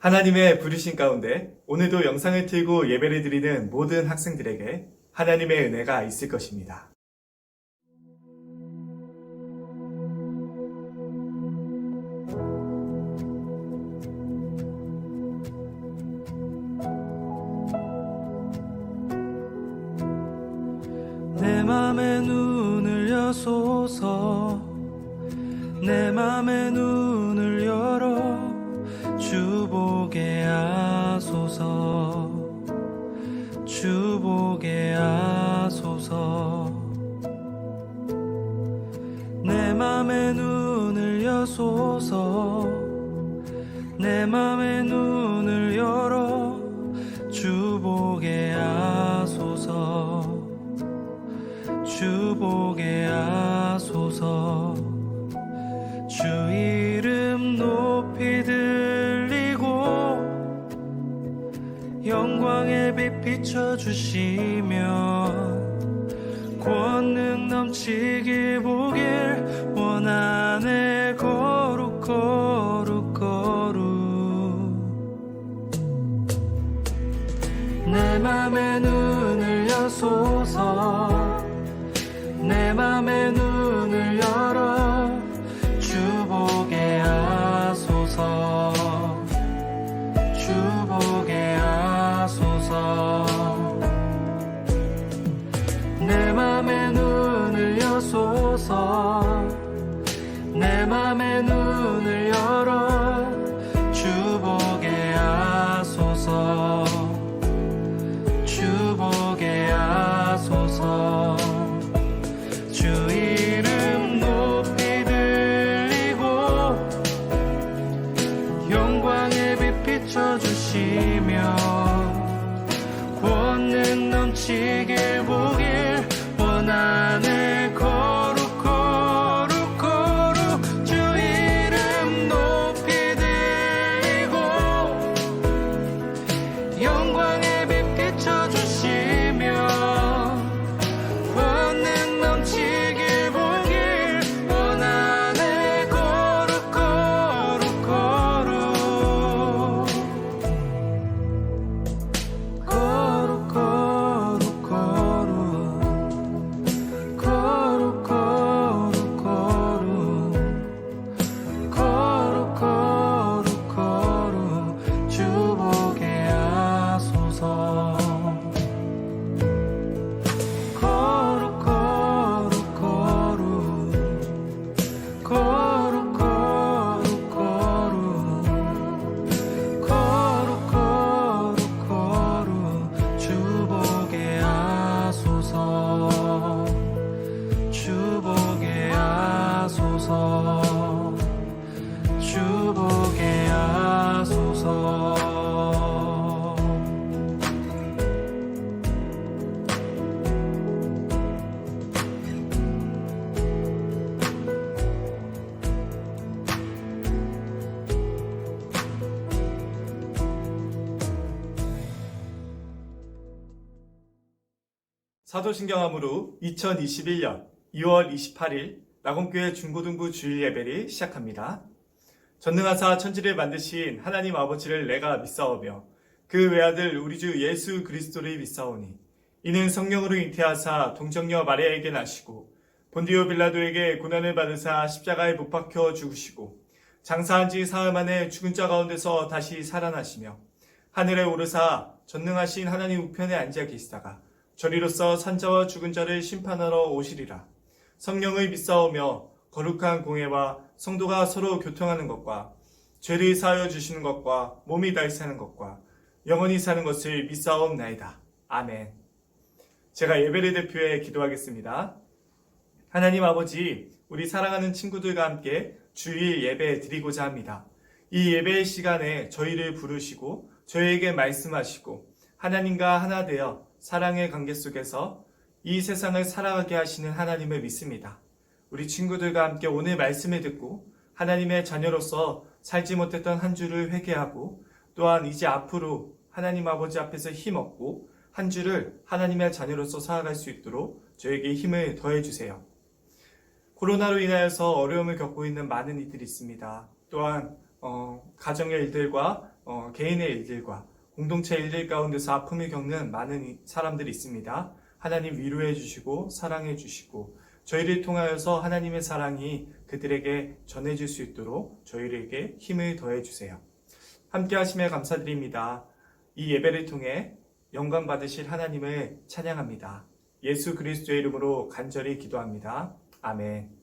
하나님의 부르신 가운데 오늘도 영상을 틀고 예배를 드리는 모든 학생들에게 하나님의 은혜가 있을 것입니다. 내 맘에 눈을 여소서, 내 맘에 눈을 열어 주 보게 하소서, 주 보게 하소서. 내 맘에 눈을 여소서, 내 맘에 눈을 열어 주 보게 하소서, 주 보게 하소서. 주 이름 높이 들리고 영광의 빛 비춰주시며 권능 넘치길 보길 원하네. 거룩 거룩 거룩. 내 맘에 눈을 여소서, 내 맘에 눈을 열어 주 보게 하소서, 주 보게 하소서. 내 맘에 눈을 여소서, 내 맘에 눈을 열어 주 보게 하소서, 주 보게 하소서. 주 이름 높이 들리고 영광의 빛 비춰주시며 권능 넘치길 보길 원하네. 거룩 거룩 거룩. 주 이름 높이 들리고 영광의 빛 비춰주시며 권능 넘치길 보길 원하네. 거룩 거룩 거룩. 거룩 거룩 거룩. 거룩 거룩 거룩. 거룩 거룩 거룩. 주 보게 하소서. 거룩 거룩 거룩. 거룩 거룩 거룩. 거룩 거룩 거룩. 주 보게 하소서, 주 보게 하소서, 주 보게 하소서. 사도신경함으로 2021년 2월 28일 낙원교회 중고등부 주일 예배를 시작합니다. 전능하사 천지를 만드신 하나님 아버지를 내가 믿사오며 그 외아들 우리 주 예수 그리스도를 믿사오니 이는 성령으로 잉태하사 동정녀 마리아에게 나시고 본디오 빌라도에게 고난을 받으사 십자가에 못 박혀 죽으시고 장사한 지 사흘 만에 죽은 자 가운데서 다시 살아나시며 하늘에 오르사 전능하신 하나님 우편에 앉아 계시다가 저리로서 산자와 죽은 자를 심판하러 오시리라. 성령을 믿사오며 거룩한 공회와 성도가 서로 교통하는 것과 죄를 사하여 주시는 것과 몸이 다시 사는 것과 영원히 사는 것을 믿사옵나이다. 아멘. 제가 예배를 대표해 기도하겠습니다. 하나님 아버지, 우리 사랑하는 친구들과 함께 주일 예배 드리고자 합니다. 이 예배의 시간에 저희를 부르시고 저희에게 말씀하시고 하나님과 하나 되어 사랑의 관계 속에서 이 세상을 살아가게 하시는 하나님을 믿습니다. 우리 친구들과 함께 오늘 말씀을 듣고 하나님의 자녀로서 살지 못했던 한 주를 회개하고 또한 이제 앞으로 하나님 아버지 앞에서 힘없고 한 주를 하나님의 자녀로서 살아갈 수 있도록 저에게 힘을 더해주세요. 코로나로 인하여서 어려움을 겪고 있는 많은 이들이 있습니다. 또한 가정의 일들과 개인의 일들과 공동체 일들 가운데서 아픔을 겪는 많은 사람들이 있습니다. 하나님 위로해 주시고 사랑해 주시고 저희를 통하여서 하나님의 사랑이 그들에게 전해질 수 있도록 저희에게 힘을 더해 주세요. 함께 하심에 감사드립니다. 이 예배를 통해 영광 받으실 하나님을 찬양합니다. 예수 그리스도의 이름으로 간절히 기도합니다. 아멘.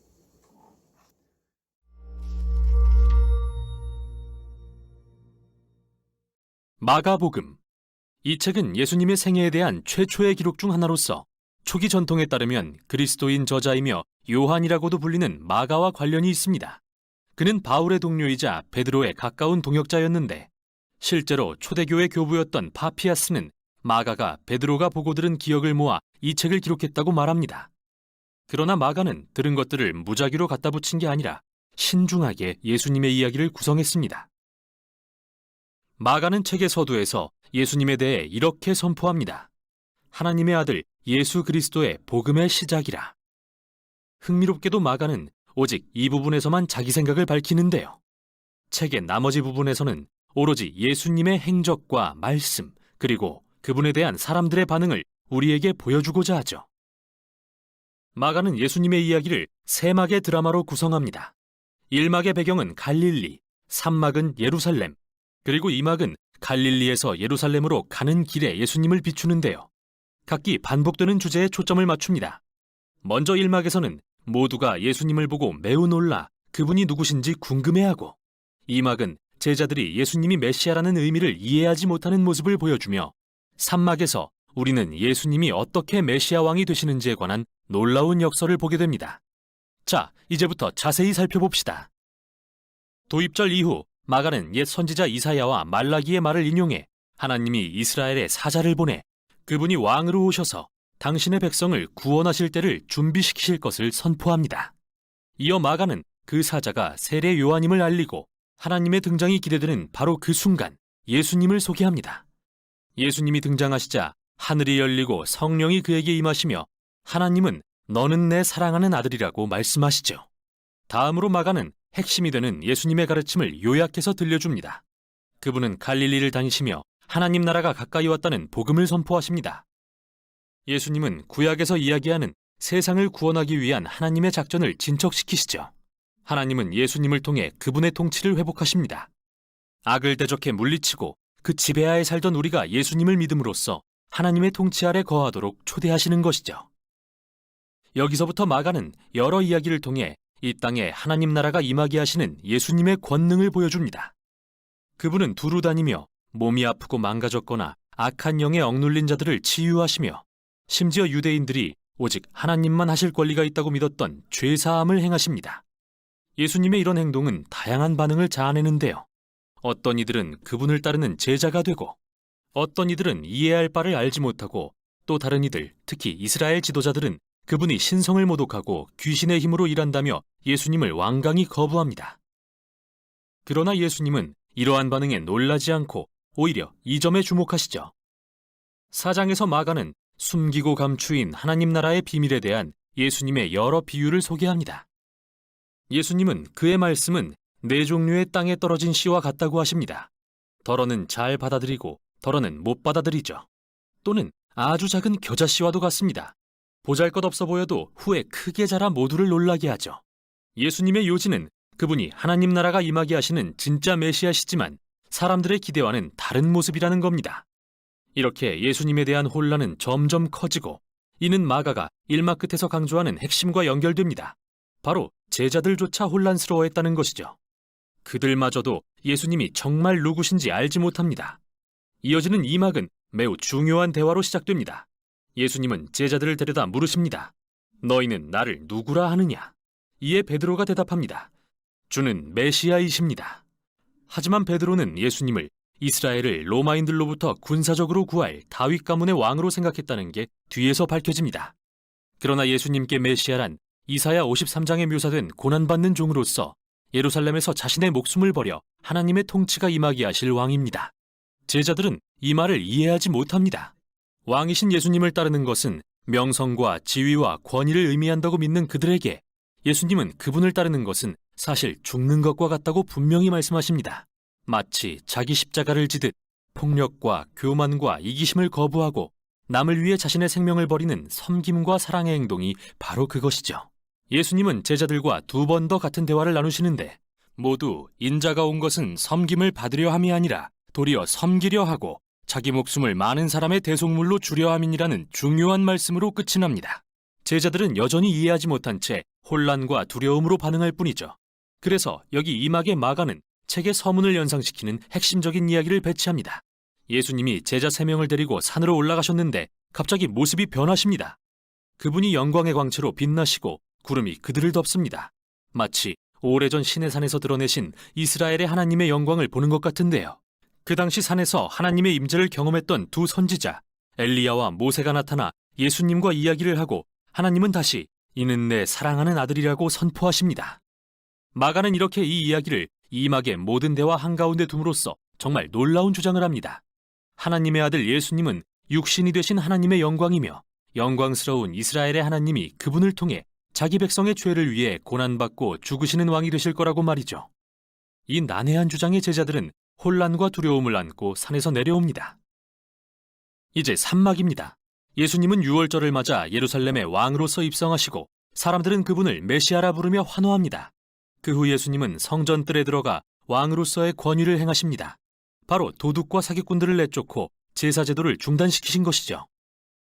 마가복음. 이 책은 예수님의 생애에 대한 최초의 기록 중 하나로서 초기 전통에 따르면 그리스도인 저자이며 요한이라고도 불리는 마가와 관련이 있습니다. 그는 바울의 동료이자 베드로의 가까운 동역자였는데 실제로 초대교회 교부였던 파피아스는 마가가 베드로가 보고 들은 기억을 모아 이 책을 기록했다고 말합니다. 그러나 마가는 들은 것들을 무작위로 갖다 붙인 게 아니라 신중하게 예수님의 이야기를 구성했습니다. 마가는 책의 서두에서 예수님에 대해 이렇게 선포합니다. 하나님의 아들 예수 그리스도의 복음의 시작이라. 흥미롭게도 마가는 오직 이 부분에서만 자기 생각을 밝히는데요. 책의 나머지 부분에서는 오로지 예수님의 행적과 말씀, 그리고 그분에 대한 사람들의 반응을 우리에게 보여주고자 하죠. 마가는 예수님의 이야기를 세 막의 드라마로 구성합니다. 1막의 배경은 갈릴리, 3막은 예루살렘, 그리고 2막은 갈릴리에서 예루살렘으로 가는 길에 예수님을 비추는데요. 각기 반복되는 주제에 초점을 맞춥니다. 먼저 1막에서는 모두가 예수님을 보고 매우 놀라 그분이 누구신지 궁금해하고, 2막은 제자들이 예수님이 메시아라는 의미를 이해하지 못하는 모습을 보여주며 3막에서 우리는 예수님이 어떻게 메시아 왕이 되시는지에 관한 놀라운 역설을 보게 됩니다. 자, 이제부터 자세히 살펴봅시다. 도입절 이후 마가는 옛 선지자 이사야와 말라기의 말을 인용해 하나님이 이스라엘에 사자를 보내 그분이 왕으로 오셔서 당신의 백성을 구원하실 때를 준비시키실 것을 선포합니다. 이어 마가는 그 사자가 세례 요한임을 알리고 하나님의 등장이 기대되는 바로 그 순간 예수님을 소개합니다. 예수님이 등장하시자 하늘이 열리고 성령이 그에게 임하시며 하나님은 너는 내 사랑하는 아들이라고 말씀하시죠. 다음으로 마가는 핵심이 되는 예수님의 가르침을 요약해서 들려줍니다. 그분은 갈릴리를 다니시며 하나님 나라가 가까이 왔다는 복음을 선포하십니다. 예수님은 구약에서 이야기하는 세상을 구원하기 위한 하나님의 작전을 진척시키시죠. 하나님은 예수님을 통해 그분의 통치를 회복하십니다. 악을 대적해 물리치고 그 지배하에 살던 우리가 예수님을 믿음으로써 하나님의 통치 아래 거하도록 초대하시는 것이죠. 여기서부터 마가는 여러 이야기를 통해 이 땅에 하나님 나라가 임하게 하시는 예수님의 권능을 보여줍니다. 그분은 두루 다니며 몸이 아프고 망가졌거나 악한 영에 억눌린 자들을 치유하시며 심지어 유대인들이 오직 하나님만 하실 권리가 있다고 믿었던 죄사함을 행하십니다. 예수님의 이런 행동은 다양한 반응을 자아내는데요. 어떤 이들은 그분을 따르는 제자가 되고 어떤 이들은 이해할 바를 알지 못하고 또 다른 이들, 특히 이스라엘 지도자들은 그분이 신성을 모독하고 귀신의 힘으로 일한다며 예수님을 완강히 거부합니다. 그러나 예수님은 이러한 반응에 놀라지 않고 오히려 이 점에 주목하시죠. 4장에서 마가는 숨기고 감추인 하나님 나라의 비밀에 대한 예수님의 여러 비유를 소개합니다. 예수님은 그의 말씀은 네 종류의 땅에 떨어진 씨와 같다고 하십니다. 덜어는 잘 받아들이고 덜어는 못 받아들이죠. 또는 아주 작은 겨자씨와도 같습니다. 보잘것없어 보여도 후에 크게 자라 모두를 놀라게 하죠. 예수님의 요지는 그분이 하나님 나라가 임하게 하시는 진짜 메시아시지만 사람들의 기대와는 다른 모습이라는 겁니다. 이렇게 예수님에 대한 혼란은 점점 커지고 이는 마가가 1막 끝에서 강조하는 핵심과 연결됩니다. 바로 제자들조차 혼란스러워했다는 것이죠. 그들마저도 예수님이 정말 누구신지 알지 못합니다. 이어지는 2막은 매우 중요한 대화로 시작됩니다. 예수님은 제자들을 데려다 물으십니다. 너희는 나를 누구라 하느냐? 이에 베드로가 대답합니다. 주는 메시아이십니다. 하지만 베드로는 예수님을 이스라엘을 로마인들로부터 군사적으로 구할 다윗 가문의 왕으로 생각했다는 게 뒤에서 밝혀집니다. 그러나 예수님께 메시아란 이사야 53장에 묘사된 고난받는 종으로서 예루살렘에서 자신의 목숨을 버려 하나님의 통치가 임하게 하실 왕입니다. 제자들은 이 말을 이해하지 못합니다. 왕이신 예수님을 따르는 것은 명성과 지위와 권위를 의미한다고 믿는 그들에게 예수님은 그분을 따르는 것은 사실 죽는 것과 같다고 분명히 말씀하십니다. 마치 자기 십자가를 지듯 폭력과 교만과 이기심을 거부하고 남을 위해 자신의 생명을 버리는 섬김과 사랑의 행동이 바로 그것이죠. 예수님은 제자들과 두 번 더 같은 대화를 나누시는데 모두 인자가 온 것은 섬김을 받으려 함이 아니라 도리어 섬기려 하고 자기 목숨을 많은 사람의 대속물로 주려 함이니라는 중요한 말씀으로 끝이 납니다. 제자들은 여전히 이해하지 못한 채 혼란과 두려움으로 반응할 뿐이죠. 그래서 여기 이막의 마가는 책의 서문을 연상시키는 핵심적인 이야기를 배치합니다. 예수님이 제자 3명을 데리고 산으로 올라가셨는데 갑자기 모습이 변하십니다. 그분이 영광의 광채로 빛나시고 구름이 그들을 덮습니다. 마치 오래전 시내산에서 드러내신 이스라엘의 하나님의 영광을 보는 것 같은데요. 그 당시 산에서 하나님의 임재를 경험했던 두 선지자 엘리야와 모세가 나타나 예수님과 이야기를 하고 하나님은 다시 이는 내 사랑하는 아들이라고 선포하십니다. 마가는 이렇게 이 이야기를 이막의 모든 대화 한가운데 둠으로써 정말 놀라운 주장을 합니다. 하나님의 아들 예수님은 육신이 되신 하나님의 영광이며 영광스러운 이스라엘의 하나님이 그분을 통해 자기 백성의 죄를 위해 고난받고 죽으시는 왕이 되실 거라고 말이죠. 이 난해한 주장의 제자들은 혼란과 두려움을 안고 산에서 내려옵니다. 이제 산막입니다. 예수님은 유월절을 맞아 예루살렘의 왕으로서 입성하시고 사람들은 그분을 메시아라 부르며 환호합니다. 그 후 예수님은 성전 뜰에 들어가 왕으로서의 권위를 행하십니다. 바로 도둑과 사기꾼들을 내쫓고 제사제도를 중단시키신 것이죠.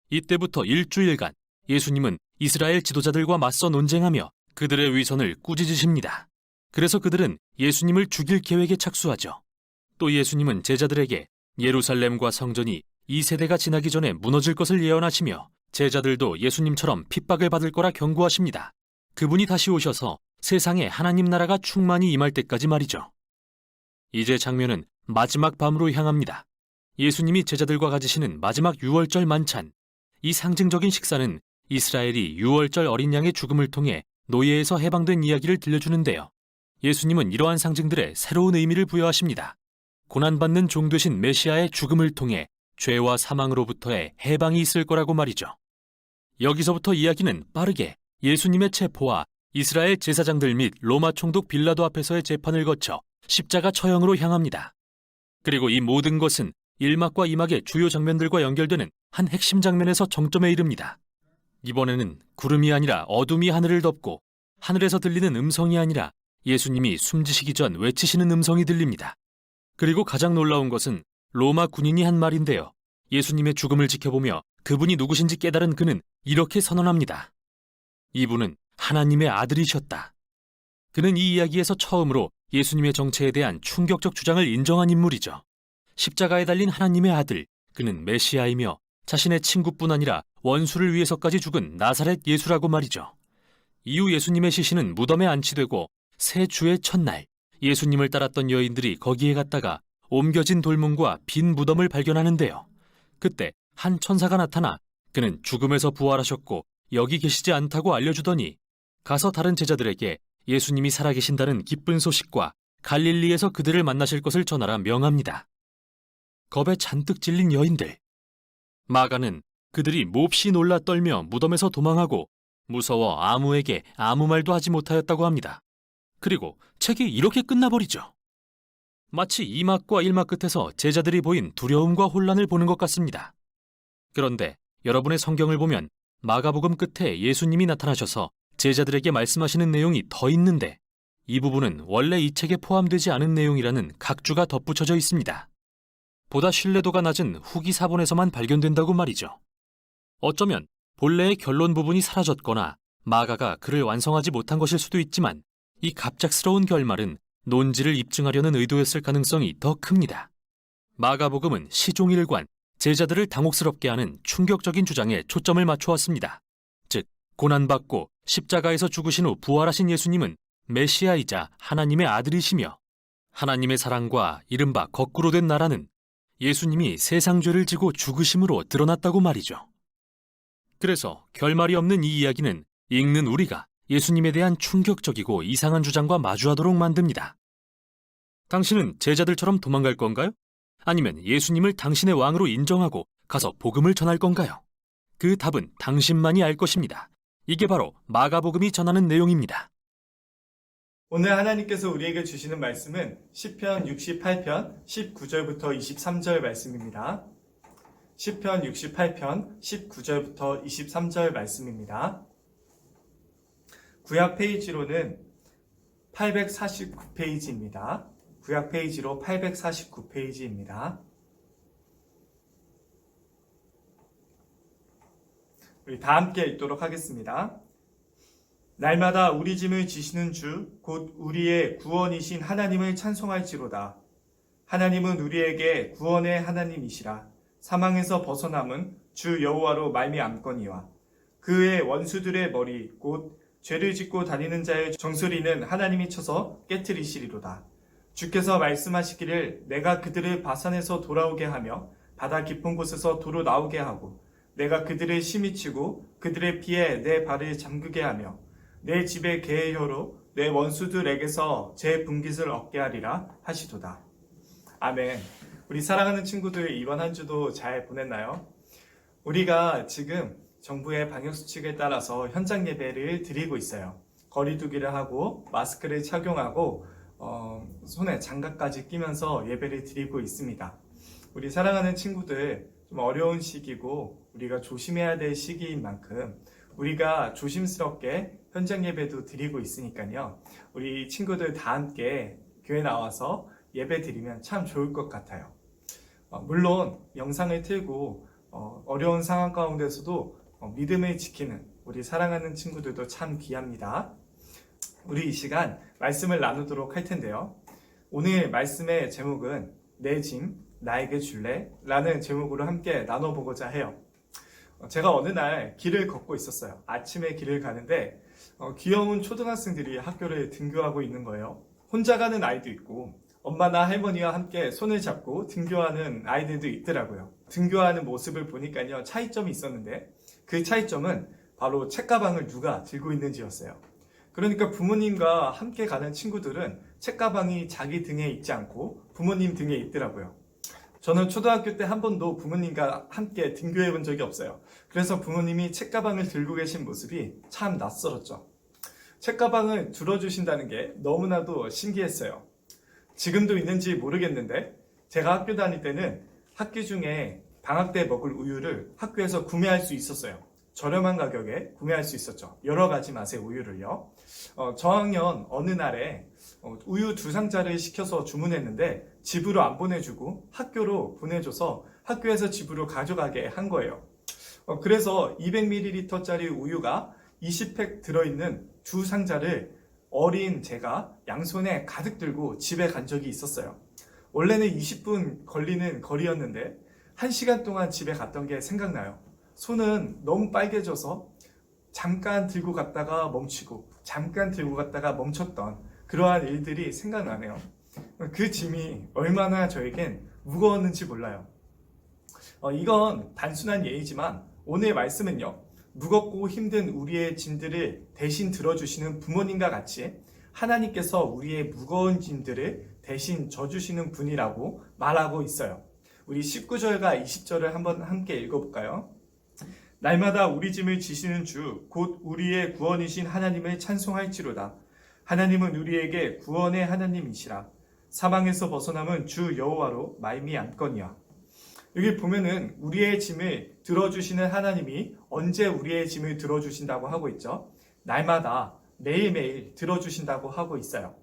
이때부터 일주일간 예수님은 이스라엘 지도자들과 맞서 논쟁하며 그들의 위선을 꾸짖으십니다. 그래서 그들은 예수님을 죽일 계획에 착수하죠. 또 예수님은 제자들에게 예루살렘과 성전이 이 세대가 지나기 전에 무너질 것을 예언하시며 제자들도 예수님처럼 핍박을 받을 거라 경고하십니다. 그분이 다시 오셔서 세상에 하나님 나라가 충만히 임할 때까지 말이죠. 이제 장면은 마지막 밤으로 향합니다. 예수님이 제자들과 가지시는 마지막 유월절 만찬. 이 상징적인 식사는 이스라엘이 유월절 어린 양의 죽음을 통해 노예에서 해방된 이야기를 들려주는데요. 예수님은 이러한 상징들에 새로운 의미를 부여하십니다. 고난받는 종 되신 메시아의 죽음을 통해 죄와 사망으로부터의 해방이 있을 거라고 말이죠. 여기서부터 이야기는 빠르게 예수님의 체포와 이스라엘 제사장들 및 로마 총독 빌라도 앞에서의 재판을 거쳐 십자가 처형으로 향합니다. 그리고 이 모든 것은 1막과 2막의 주요 장면들과 연결되는 한 핵심 장면에서 정점에 이릅니다. 이번에는 구름이 아니라 어둠이 하늘을 덮고 하늘에서 들리는 음성이 아니라 예수님이 숨지시기 전 외치시는 음성이 들립니다. 그리고 가장 놀라운 것은 로마 군인이 한 말인데요. 예수님의 죽음을 지켜보며 그분이 누구신지 깨달은 그는 이렇게 선언합니다. 이분은 하나님의 아들이셨다. 그는 이 이야기에서 처음으로 예수님의 정체에 대한 충격적 주장을 인정한 인물이죠. 십자가에 달린 하나님의 아들, 그는 메시아이며 자신의 친구뿐 아니라 원수를 위해서까지 죽은 나사렛 예수라고 말이죠. 이후 예수님의 시신은 무덤에 안치되고 새 주의 첫날 예수님을 따랐던 여인들이 거기에 갔다가 옮겨진 돌문과 빈 무덤을 발견하는데요. 그때 한 천사가 나타나 그는 죽음에서 부활하셨고 여기 계시지 않다고 알려주더니 가서 다른 제자들에게 예수님이 살아계신다는 기쁜 소식과 갈릴리에서 그들을 만나실 것을 전하라 명합니다. 겁에 잔뜩 질린 여인들. 마가는 그들이 몹시 놀라 떨며 무덤에서 도망하고 무서워 아무에게 아무 말도 하지 못하였다고 합니다. 그리고 책이 이렇게 끝나버리죠. 마치 2막과 1막 끝에서 제자들이 보인 두려움과 혼란을 보는 것 같습니다. 그런데 여러분의 성경을 보면 마가복음 끝에 예수님이 나타나셔서 제자들에게 말씀하시는 내용이 더 있는데 이 부분은 원래 이 책에 포함되지 않은 내용이라는 각주가 덧붙여져 있습니다. 보다 신뢰도가 낮은 후기 사본에서만 발견된다고 말이죠. 어쩌면 본래의 결론 부분이 사라졌거나 마가가 글을 완성하지 못한 것일 수도 있지만 이 갑작스러운 결말은 논지를 입증하려는 의도였을 가능성이 더 큽니다. 마가복음은 시종일관 제자들을 당혹스럽게 하는 충격적인 주장에 초점을 맞추었습니다. 즉, 고난받고 십자가에서 죽으신 후 부활하신 예수님은 메시아이자 하나님의 아들이시며 하나님의 사랑과 이른바 거꾸로 된 나라는 예수님이 세상 죄를 지고 죽으심으로 드러났다고 말이죠. 그래서 결말이 없는 이 이야기는 읽는 우리가 예수님에 대한 충격적이고 이상한 주장과 마주하도록 만듭니다. 당신은 제자들처럼 도망갈 건가요? 아니면 예수님을 당신의 왕으로 인정하고 가서 복음을 전할 건가요? 그 답은 당신만이 알 것입니다. 이게 바로 마가복음이 전하는 내용입니다. 오늘 하나님께서 우리에게 주시는 말씀은 시편 68편 19절부터 23절 말씀입니다. 시편 68편 19절부터 23절 말씀입니다. 구약 페이지로는 849페이지입니다. 구약 페이지로 849페이지입니다. 우리 다 함께 읽도록 하겠습니다. 날마다 우리 짐을 지시는 주, 곧 우리의 구원이신 하나님을 찬송할지로다. 하나님은 우리에게 구원의 하나님이시라. 사망에서 벗어남은 주 여호와로 말미암거니와 그의 원수들의 머리, 곧 죄를 짓고 다니는 자의 정수리는 하나님이 쳐서 깨트리시리로다. 주께서 말씀하시기를 내가 그들을 바산에서 돌아오게 하며 바다 깊은 곳에서 도로 나오게 하고 내가 그들을 심히 치고 그들의 피에 내 발을 잠그게 하며 내 집의 개의 혀로 내 원수들에게서 제 분깃을 얻게 하리라 하시도다. 아멘. 우리 사랑하는 친구들, 이번 한 주도 잘 보냈나요? 우리가 지금 정부의 방역수칙에 따라서 현장 예배를 드리고 있어요. 거리 두기를 하고 마스크를 착용하고 손에 장갑까지 끼면서 예배를 드리고 있습니다. 우리 사랑하는 친구들, 좀 어려운 시기고 우리가 조심해야 될 시기인 만큼 우리가 조심스럽게 현장 예배도 드리고 있으니까요. 우리 친구들 다 함께 교회 나와서 예배 드리면 참 좋을 것 같아요. 물론 영상을 틀고 어려운 상황 가운데서도 믿음을 지키는 우리 사랑하는 친구들도 참 귀합니다. 우리 이 시간 말씀을 나누도록 할 텐데요. 오늘 말씀의 제목은 내 짐 나에게 줄래? 라는 제목으로 함께 나눠보고자 해요. 제가 어느 날 길을 걷고 있었어요. 아침에 길을 가는데 귀여운 초등학생들이 학교를 등교하고 있는 거예요. 혼자 가는 아이도 있고 엄마나 할머니와 함께 손을 잡고 등교하는 아이들도 있더라고요. 등교하는 모습을 보니까요, 차이점이 있었는데 그 차이점은 바로 책가방을 누가 들고 있는지였어요. 그러니까 부모님과 함께 가는 친구들은 책가방이 자기 등에 있지 않고 부모님 등에 있더라고요. 저는 초등학교 때 한 번도 부모님과 함께 등교해 본 적이 없어요. 그래서 부모님이 책가방을 들고 계신 모습이 참 낯설었죠. 책가방을 들어주신다는 게 너무나도 신기했어요. 지금도 있는지 모르겠는데 제가 학교 다닐 때는 학기 중에 방학 때 먹을 우유를 학교에서 구매할 수 있었어요. 저렴한 가격에 구매할 수 있었죠. 여러 가지 맛의 우유를요. 저학년 어느 날에 우유 2상자를 시켜서 주문했는데 집으로 안 보내주고 학교로 보내줘서 학교에서 집으로 가져가게 한 거예요. 그래서 200ml짜리 우유가 20팩 들어있는 2상자를 어린 제가 양손에 가득 들고 집에 간 적이 있었어요. 원래는 20분 걸리는 거리였는데 1시간 동안 집에 갔던 게 생각나요. 손은 너무 빨개져서 잠깐 들고 갔다가 멈추고 잠깐 들고 갔다가 멈췄던 그러한 일들이 생각나네요. 그 짐이 얼마나 저에겐 무거웠는지 몰라요. 이건 단순한 예이지만 오늘 말씀은요, 무겁고 힘든 우리의 짐들을 대신 들어주시는 부모님과 같이 하나님께서 우리의 무거운 짐들을 대신 져주시는 분이라고 말하고 있어요. 우리 19절과 20절을 한번 함께 읽어볼까요? 날마다 우리 짐을 지시는 주, 곧 우리의 구원이신 하나님을 찬송할지로다. 하나님은 우리에게 구원의 하나님이시라. 사망에서 벗어남은 주 여호와로 말미암거니와. 여기 보면은 우리의 짐을 들어주시는 하나님이 언제 우리의 짐을 들어주신다고 하고 있죠? 날마다 매일매일 들어주신다고 하고 있어요.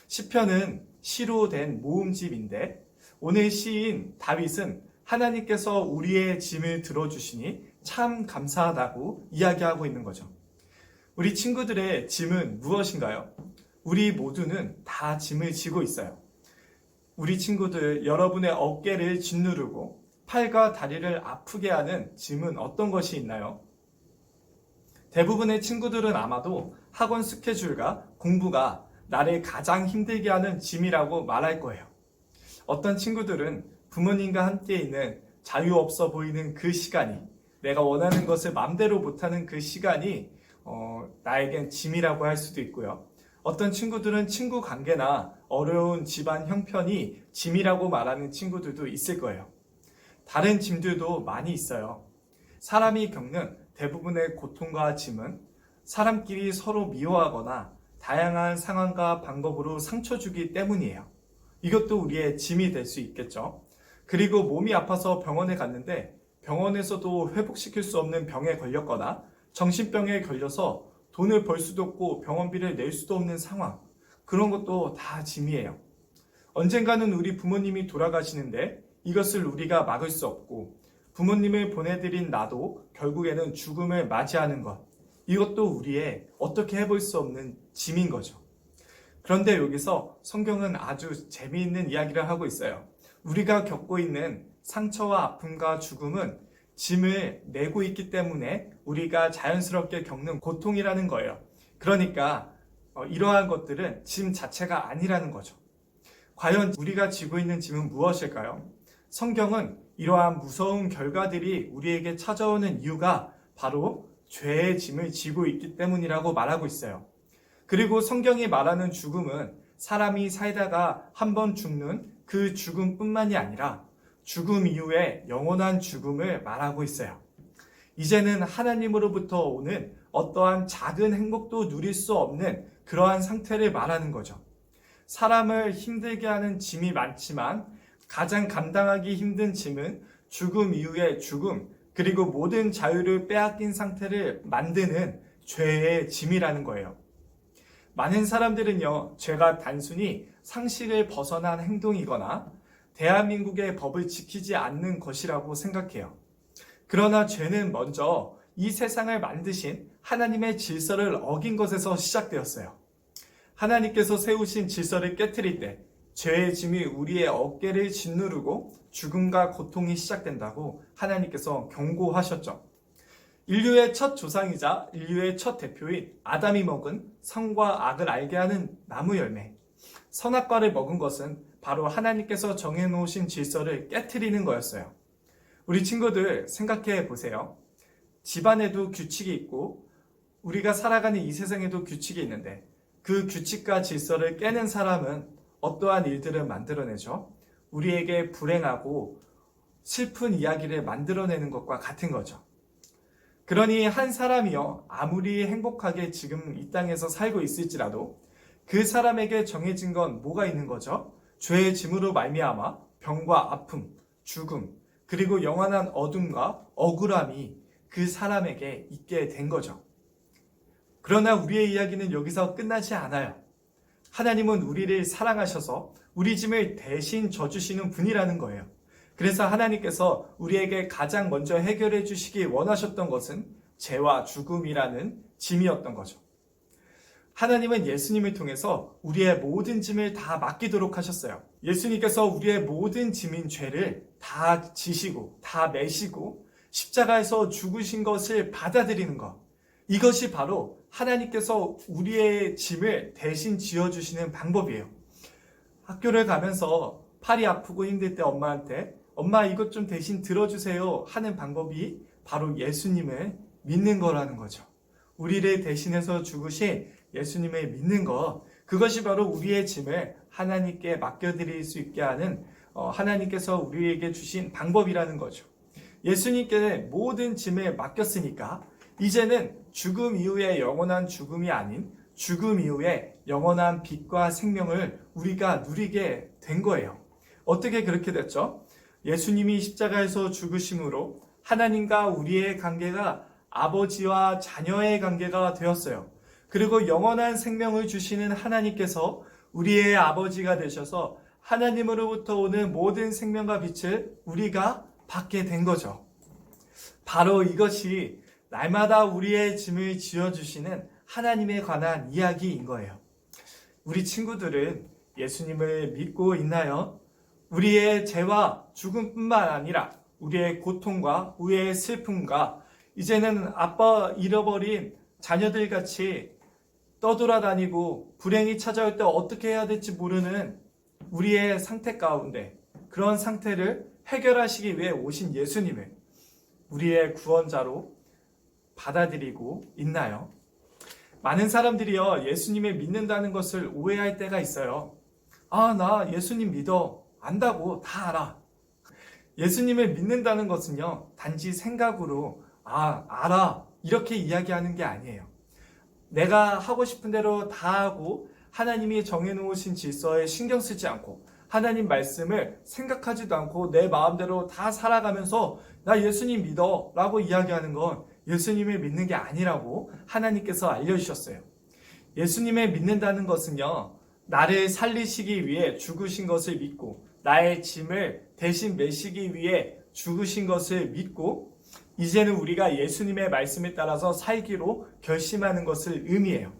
시편은 시로 된 모음집인데 오늘 시인 다윗은 하나님께서 우리의 짐을 들어주시니 참 감사하다고 이야기하고 있는 거죠. 우리 친구들의 짐은 무엇인가요? 우리 모두는 다 짐을 지고 있어요. 우리 친구들, 여러분의 어깨를 짓누르고 팔과 다리를 아프게 하는 짐은 어떤 것이 있나요? 대부분의 친구들은 아마도 학원 스케줄과 공부가 나를 가장 힘들게 하는 짐이라고 말할 거예요. 어떤 친구들은 부모님과 함께 있는 자유 없어 보이는 그 시간이, 내가 원하는 것을 마음대로 못하는 그 시간이 나에겐 짐이라고 할 수도 있고요. 어떤 친구들은 친구 관계나 어려운 집안 형편이 짐이라고 말하는 친구들도 있을 거예요. 다른 짐들도 많이 있어요. 사람이 겪는 대부분의 고통과 짐은 사람끼리 서로 미워하거나 다양한 상황과 방법으로 상처 주기 때문이에요. 이것도 우리의 짐이 될 수 있겠죠. 그리고 몸이 아파서 병원에 갔는데 병원에서도 회복시킬 수 없는 병에 걸렸거나 정신병에 걸려서 돈을 벌 수도 없고 병원비를 낼 수도 없는 상황. 그런 것도 다 짐이에요. 언젠가는 우리 부모님이 돌아가시는데 이것을 우리가 막을 수 없고 부모님을 보내드린 나도 결국에는 죽음을 맞이하는 것. 이것도 우리의 어떻게 해볼 수 없는 짐인 거죠. 그런데 여기서 성경은 아주 재미있는 이야기를 하고 있어요. 우리가 겪고 있는 상처와 아픔과 죽음은 짐을 내고 있기 때문에 우리가 자연스럽게 겪는 고통이라는 거예요. 그러니까 이러한 것들은 짐 자체가 아니라는 거죠. 과연 우리가 지고 있는 짐은 무엇일까요? 성경은 이러한 무서운 결과들이 우리에게 찾아오는 이유가 바로 죄의 짐을 지고 있기 때문이라고 말하고 있어요. 그리고 성경이 말하는 죽음은 사람이 살다가 한 번 죽는 그 죽음뿐만이 아니라 죽음 이후에 영원한 죽음을 말하고 있어요. 이제는 하나님으로부터 오는 어떠한 작은 행복도 누릴 수 없는 그러한 상태를 말하는 거죠. 사람을 힘들게 하는 짐이 많지만 가장 감당하기 힘든 짐은 죽음 이후의 죽음, 그리고 모든 자유를 빼앗긴 상태를 만드는 죄의 짐이라는 거예요. 많은 사람들은요, 죄가 단순히 상식을 벗어난 행동이거나 대한민국의 법을 지키지 않는 것이라고 생각해요. 그러나 죄는 먼저 이 세상을 만드신 하나님의 질서를 어긴 것에서 시작되었어요. 하나님께서 세우신 질서를 깨트릴 때 죄의 짐이 우리의 어깨를 짓누르고 죽음과 고통이 시작된다고 하나님께서 경고하셨죠. 인류의 첫 조상이자 인류의 첫 대표인 아담이 먹은 선과 악을 알게 하는 나무 열매, 선악과를 먹은 것은 바로 하나님께서 정해놓으신 질서를 깨트리는 거였어요. 우리 친구들 생각해 보세요. 집안에도 규칙이 있고 우리가 살아가는 이 세상에도 규칙이 있는데 그 규칙과 질서를 깨는 사람은 어떠한 일들을 만들어내죠? 우리에게 불행하고 슬픈 이야기를 만들어내는 것과 같은 거죠. 그러니 한 사람이요, 아무리 행복하게 지금 이 땅에서 살고 있을지라도 그 사람에게 정해진 건 뭐가 있는 거죠? 죄의 짐으로 말미암아 병과 아픔, 죽음, 그리고 영원한 어둠과 억울함이 그 사람에게 있게 된 거죠. 그러나 우리의 이야기는 여기서 끝나지 않아요. 하나님은 우리를 사랑하셔서 우리 짐을 대신 져주시는 분이라는 거예요. 그래서 하나님께서 우리에게 가장 먼저 해결해 주시기 원하셨던 것은 죄와 죽음이라는 짐이었던 거죠. 하나님은 예수님을 통해서 우리의 모든 짐을 다 맡기도록 하셨어요. 예수님께서 우리의 모든 짐인 죄를 다 지시고 다 메시고 십자가에서 죽으신 것을 받아들이는 것. 이것이 바로 하나님께서 우리의 짐을 대신 지어주시는 방법이에요. 학교를 가면서 팔이 아프고 힘들 때 엄마한테 엄마 이것 좀 대신 들어주세요 하는 방법이 바로 예수님을 믿는 거라는 거죠. 우리를 대신해서 죽으신 예수님을 믿는 것, 그것이 바로 우리의 짐을 하나님께 맡겨드릴 수 있게 하는 하나님께서 우리에게 주신 방법이라는 거죠. 예수님께 모든 짐을 맡겼으니까 이제는 죽음 이후의 영원한 죽음이 아닌 죽음 이후의 영원한 빛과 생명을 우리가 누리게 된 거예요. 어떻게 그렇게 됐죠? 예수님이 십자가에서 죽으심으로 하나님과 우리의 관계가 아버지와 자녀의 관계가 되었어요. 그리고 영원한 생명을 주시는 하나님께서 우리의 아버지가 되셔서 하나님으로부터 오는 모든 생명과 빛을 우리가 받게 된 거죠. 바로 이것이 날마다 우리의 짐을 지어주시는 하나님에 관한 이야기인 거예요. 우리 친구들은 예수님을 믿고 있나요? 우리의 죄와 죽음뿐만 아니라 우리의 고통과 우리의 슬픔과 이제는 아빠 잃어버린 자녀들 같이 떠돌아다니고 불행이 찾아올 때 어떻게 해야 될지 모르는 우리의 상태 가운데 그런 상태를 해결하시기 위해 오신 예수님을 우리의 구원자로 받아들이고 있나요? 많은 사람들이요, 예수님을 믿는다는 것을 오해할 때가 있어요. 아, 나 예수님 믿어. 안다고 다 알아. 예수님을 믿는다는 것은요, 단지 생각으로 알아. 이렇게 이야기하는 게 아니에요. 내가 하고 싶은 대로 다 하고 하나님이 정해놓으신 질서에 신경 쓰지 않고 하나님 말씀을 생각하지도 않고 내 마음대로 다 살아가면서 나 예수님 믿어 라고 이야기하는 건 예수님을 믿는 게 아니라고 하나님께서 알려주셨어요. 예수님을 믿는다는 것은요, 나를 살리시기 위해 죽으신 것을 믿고 나의 짐을 대신 메시기 위해 죽으신 것을 믿고 이제는 우리가 예수님의 말씀에 따라서 살기로 결심하는 것을 의미해요.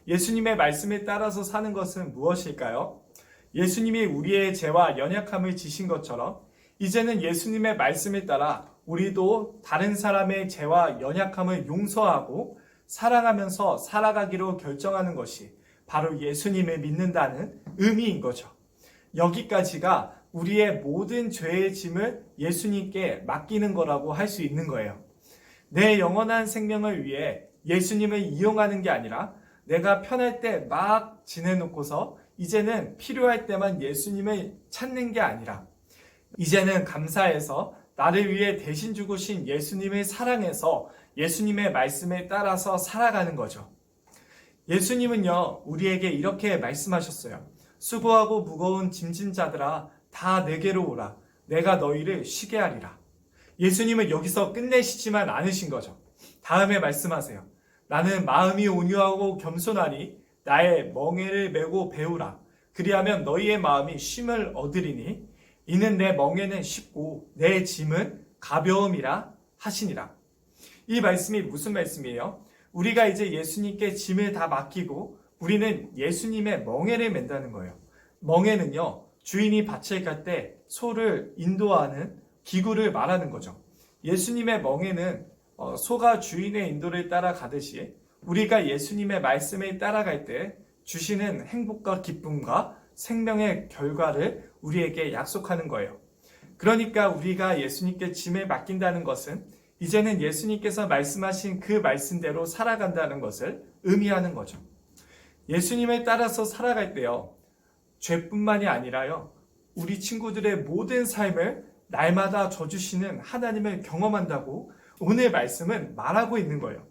예수님의 말씀에 따라서 사는 것은 무엇일까요? 예수님이 우리의 죄와 연약함을 지신 것처럼 이제는 예수님의 말씀에 따라 우리도 다른 사람의 죄와 연약함을 용서하고 사랑하면서 살아가기로 결정하는 것이 바로 예수님을 믿는다는 의미인 거죠. 여기까지가 우리의 모든 죄의 짐을 예수님께 맡기는 거라고 할 수 있는 거예요. 내 영원한 생명을 위해 예수님을 이용하는 게 아니라 내가 편할 때 막 지내놓고서 이제는 필요할 때만 예수님을 찾는 게 아니라 이제는 감사해서 나를 위해 대신 죽으신 예수님을 사랑해서 예수님의 말씀에 따라서 살아가는 거죠. 예수님은요, 우리에게 이렇게 말씀하셨어요. 수고하고 무거운 짐진 자들아 다 내게로 오라. 내가 너희를 쉬게 하리라. 예수님은 여기서 끝내시지만 않으신 거죠. 다음에 말씀하세요. 나는 마음이 온유하고 겸손하니 나의 멍에를 메고 배우라. 그리하면 너희의 마음이 쉼을 얻으리니 이는 내 멍에는 쉽고 내 짐은 가벼움이라 하시니라. 이 말씀이 무슨 말씀이에요? 우리가 이제 예수님께 짐을 다 맡기고 우리는 예수님의 멍에를 맨다는 거예요. 멍에는요, 주인이 밭을 갈 때 소를 인도하는 기구를 말하는 거죠. 예수님의 멍에는 소가 주인의 인도를 따라가듯이 우리가 예수님의 말씀에 따라갈 때 주시는 행복과 기쁨과 생명의 결과를 우리에게 약속하는 거예요. 그러니까 우리가 예수님께 짐을 맡긴다는 것은 이제는 예수님께서 말씀하신 그 말씀대로 살아간다는 것을 의미하는 거죠. 예수님을 따라서 살아갈 때요, 죄뿐만이 아니라요, 우리 친구들의 모든 삶을 날마다 져주시는 하나님을 경험한다고 오늘 말씀은 말하고 있는 거예요.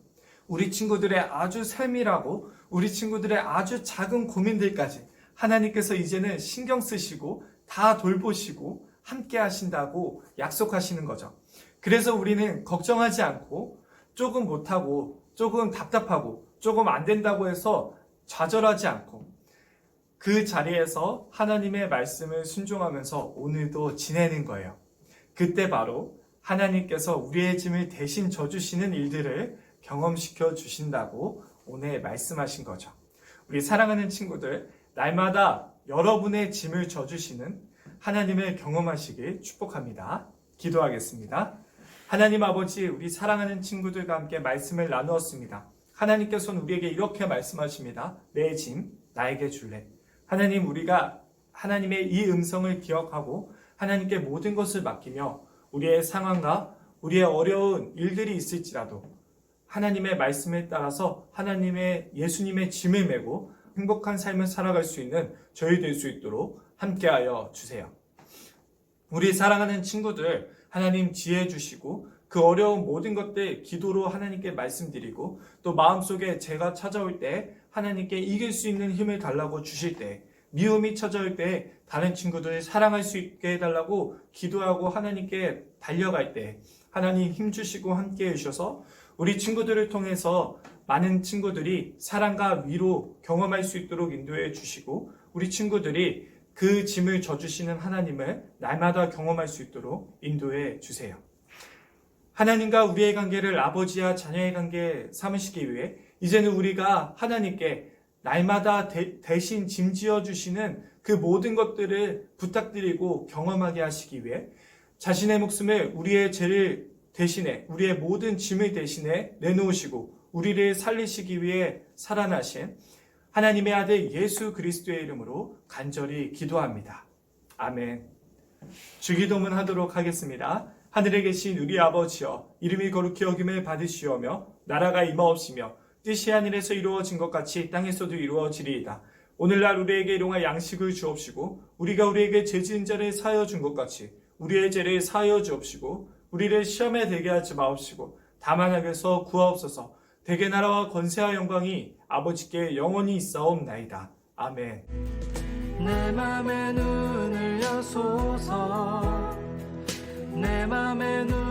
우리 친구들의 아주 세밀하고 우리 친구들의 아주 작은 고민들까지 하나님께서 이제는 신경 쓰시고 다 돌보시고 함께 하신다고 약속하시는 거죠. 그래서 우리는 걱정하지 않고 조금 못하고 조금 답답하고 조금 안 된다고 해서 좌절하지 않고 그 자리에서 하나님의 말씀을 순종하면서 오늘도 지내는 거예요. 그때 바로 하나님께서 우리의 짐을 대신 져주시는 일들을 경험시켜 주신다고 오늘 말씀하신 거죠. 우리 사랑하는 친구들, 날마다 여러분의 짐을 져주시는 하나님을 경험하시길 축복합니다. 기도하겠습니다. 하나님 아버지, 우리 사랑하는 친구들과 함께 말씀을 나누었습니다. 하나님께서는 우리에게 이렇게 말씀하십니다. 내 짐 나에게 줄래. 하나님, 우리가 하나님의 이 음성을 기억하고 하나님께 모든 것을 맡기며 우리의 상황과 우리의 어려운 일들이 있을지라도 하나님의 말씀에 따라서 하나님의 예수님의 짐을 메고 행복한 삶을 살아갈 수 있는 저희 될 수 있도록 함께하여 주세요. 우리 사랑하는 친구들, 하나님 지혜 주시고 그 어려운 모든 것들 기도로 하나님께 말씀드리고 또 마음속에 죄가 찾아올 때 하나님께 이길 수 있는 힘을 달라고 주실 때, 미움이 찾아올 때 다른 친구들을 사랑할 수 있게 해달라고 기도하고 하나님께 달려갈 때 하나님 힘 주시고 함께 해주셔서 우리 친구들을 통해서 많은 친구들이 사랑과 위로 경험할 수 있도록 인도해 주시고 우리 친구들이 그 짐을 져주시는 하나님을 날마다 경험할 수 있도록 인도해 주세요. 하나님과 우리의 관계를 아버지와 자녀의 관계 삼으시기 위해 이제는 우리가 하나님께 날마다 대신 짐지어 주시는 그 모든 것들을 부탁드리고 경험하게 하시기 위해 자신의 목숨을 우리의 죄를 대신해 우리의 모든 짐을 대신해 내놓으시고 우리를 살리시기 위해 살아나신 하나님의 아들 예수 그리스도의 이름으로 간절히 기도합니다. 아멘. 주기도문 하도록 하겠습니다. 하늘에 계신 우리 아버지여, 이름이 거룩히 여김을 받으시오며 나라가 임하옵시며 뜻이 하늘에서 이루어진 것 같이 땅에서도 이루어지리이다. 오늘날 우리에게 일용할 양식을 주옵시고 우리가 우리에게 죄 지은 자를 사하여 준 것 같이 우리의 죄를 사하여 주옵시고 우리를 시험에 들게 하지 마옵시고 다만 악에서 구하옵소서. 대개 나라와 권세와 영광이 아버지께 영원히 있사옵나이다. 아멘. 내 맘의 눈을 여소서 내 맘의 눈